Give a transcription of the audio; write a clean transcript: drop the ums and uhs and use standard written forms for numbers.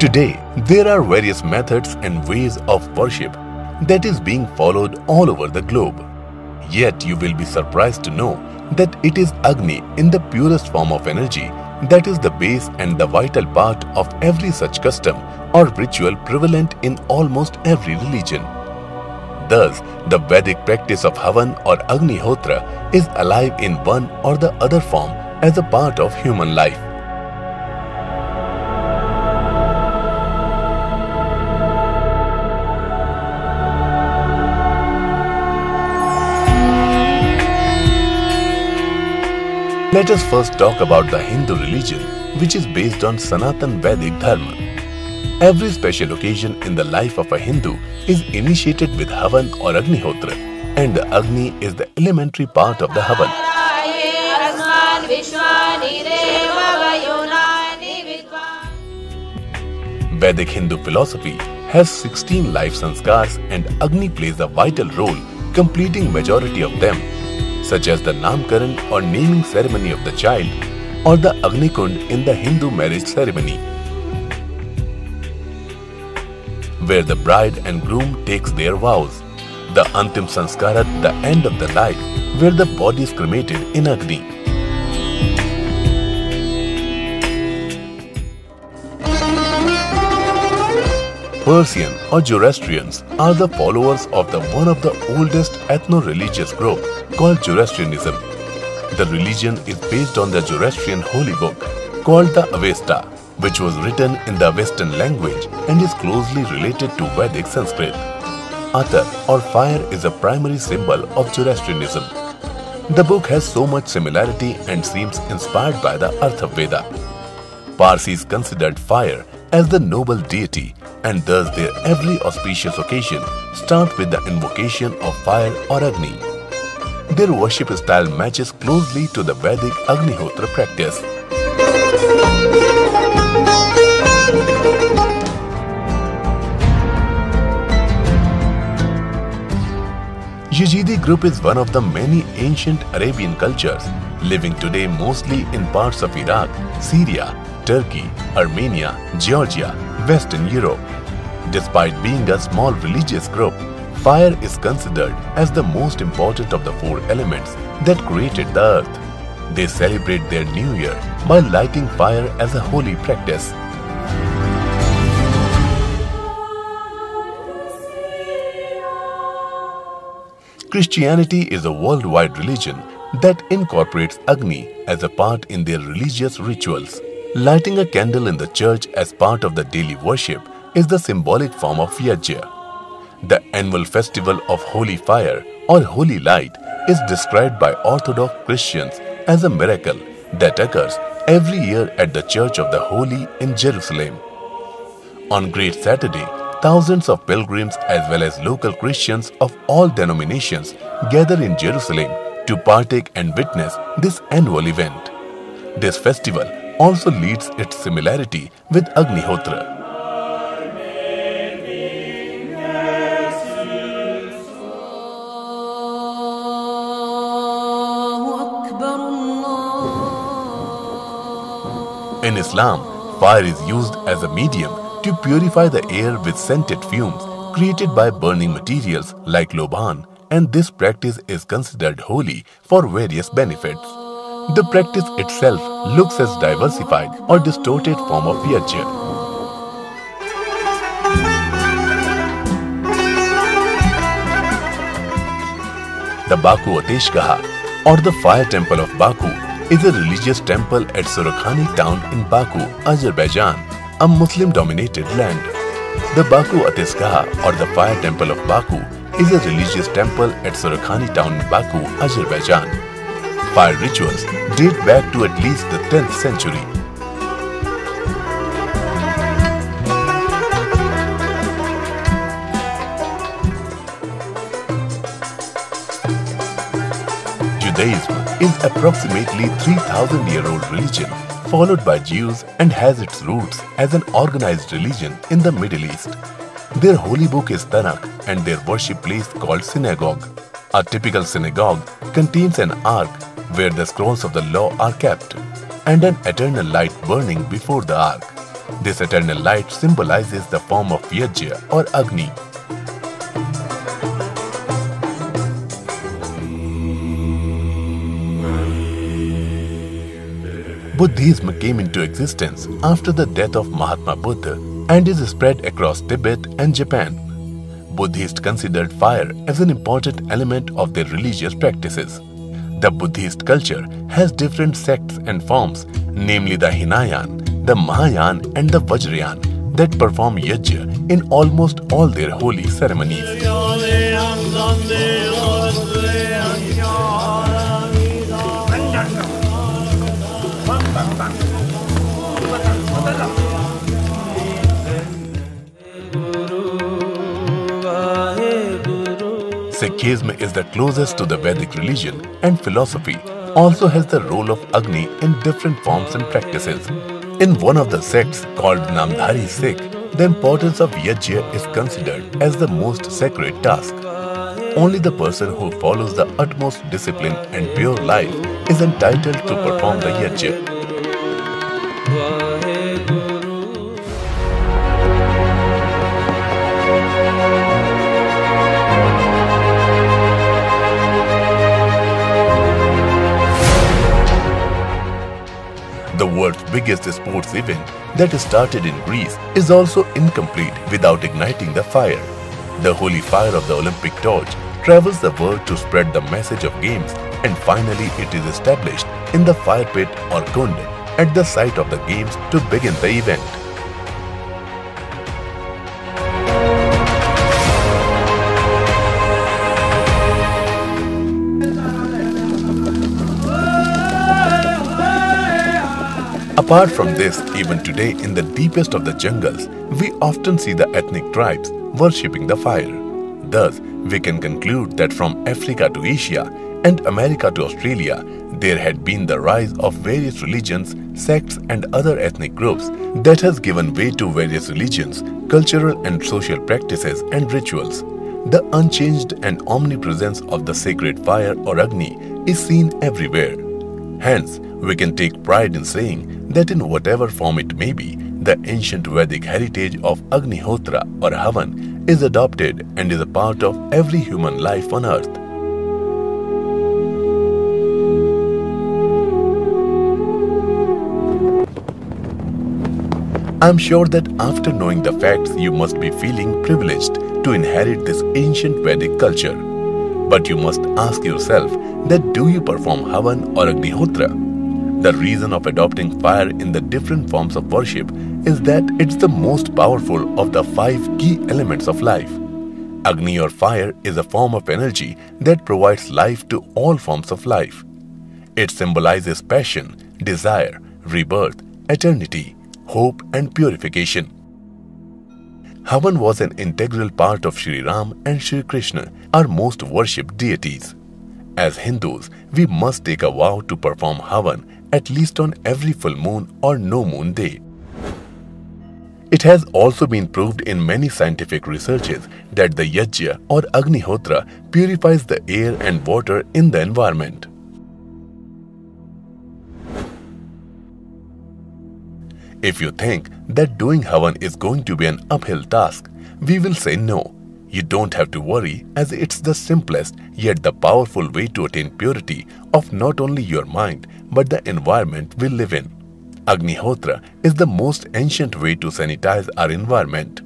Today, there are various methods and ways of worship that is being followed all over the globe. Yet you will be surprised to know that it is Agni in the purest form of energy that is the base and the vital part of every such custom or ritual prevalent in almost every religion. Thus, the Vedic practice of Havan or Agni Hotra is alive in one or the other form as a part of human life. Let us first talk about the Hindu religion, which is based on Sanatan Vedic Dharma. Every special occasion in the life of a Hindu is initiated with Havan or Agni Hotra, and the Agni is the elementary part of the Havan. Vedic Hindu philosophy has 16 life sanskars, and Agni plays a vital role, completing majority of them, such as the Namkaran or naming ceremony of the child, or the Agni Kund in the Hindu marriage ceremony, where the bride and groom takes their vows. The Antim Sanskarat, the end of the life, where the body is cremated in Agni. Persian or Zoroastrians are the followers of one of the oldest ethno-religious group called Zoroastrianism. The religion is based on the Zoroastrian holy book called the Avesta, which was written in the Western language and is closely related to Vedic Sanskrit. Atar or fire is a primary symbol of Zoroastrianism. The book has so much similarity and seems inspired by the Artha Veda. Parsis considered fire as the noble deity, and thus their every auspicious occasion starts with the invocation of fire or Agni. Their worship style matches closely to the Vedic Agnihotra practice. Yazidi group is one of the many ancient Arabian cultures living today mostly in parts of Iraq, Syria, Turkey, Armenia, Georgia, Western Europe. Despite being a small religious group, fire is considered as the most important of the four elements that created the earth. They celebrate their new year by lighting fire as a holy practice. Christianity is a worldwide religion that incorporates Agni as a part in their religious rituals. Lighting a candle in the church as part of the daily worship is the symbolic form of Yajna. The annual festival of Holy Fire or Holy Light is described by Orthodox Christians as a miracle that occurs every year at the Church of the Holy in Jerusalem. On Great Saturday, thousands of pilgrims as well as local Christians of all denominations gather in Jerusalem to partake and witness this annual event. This festival also leads its similarity with Agni Hotra. In Islam, fire is used as a medium to purify the air with scented fumes created by burning materials like loban, and this practice is considered holy for various benefits. The practice itself looks as diversified or distorted form of Yajna. The Baku Ateshgaha or the fire temple of Baku is a religious temple at Sorokhani town in Baku, Azerbaijan, a Muslim-dominated land. The Baku Ateshgaha or the fire temple of Baku is a religious temple at Sorokhani town in Baku, Azerbaijan. Fire rituals date back to at least the 10th century. Judaism is approximately 3,000-year-old religion followed by Jews and has its roots as an organized religion in the Middle East. Their holy book is Tanakh and their worship place called synagogue. A typical synagogue contains an ark where the scrolls of the law are kept and an eternal light burning before the ark. This eternal light symbolizes the form of Yajna or Agni. Buddhism came into existence after the death of Mahatma Buddha and is spread across Tibet and Japan. Buddhists considered fire as an important element of their religious practices. The Buddhist culture has different sects and forms, namely the Hinayan, the Mahayana and the Vajrayana, that perform Yajna in almost all their holy ceremonies. Sikhism is the closest to the Vedic religion and philosophy, also has the role of Agni in different forms and practices. In one of the sects called Namdhari Sikh, the importance of Yajna is considered as the most sacred task. Only the person who follows the utmost discipline and pure life is entitled to perform the Yajna. The world's biggest sports event that started in Greece is also incomplete without igniting the fire. The holy fire of the Olympic torch travels the world to spread the message of games, and finally it is established in the fire pit or kund at the site of the games to begin the event. Apart from this, even today in the deepest of the jungles, we often see the ethnic tribes worshipping the fire. Thus, we can conclude that from Africa to Asia and America to Australia, there had been the rise of various religions, sects and other ethnic groups that has given way to various religions, cultural and social practices and rituals. The unchanged and omnipresence of the sacred fire or Agni is seen everywhere. Hence, we can take pride in saying that in whatever form it may be, the ancient Vedic heritage of Agnihotra or Havan is adopted and is a part of every human life on earth. I am sure that after knowing the facts, you must be feeling privileged to inherit this ancient Vedic culture. But you must ask yourself that do you perform Havan or Agnihotra? The reason of adopting fire in the different forms of worship is that it's the most powerful of the 5 key elements of life. Agni or fire is a form of energy that provides life to all forms of life. It symbolizes passion, desire, rebirth, eternity, hope and purification. Havan was an integral part of Sri Ram and Sri Krishna, our most worshipped deities. As Hindus, we must take a vow to perform Havan at least on every full moon or no moon day. It has also been proved in many scientific researches that the Yajna or Agnihotra purifies the air and water in the environment. If you think that doing Havan is going to be an uphill task, we will say no. You don't have to worry, as it's the simplest yet the powerful way to attain purity of not only your mind but the environment we live in. Agnihotra is the most ancient way to sanitize our environment.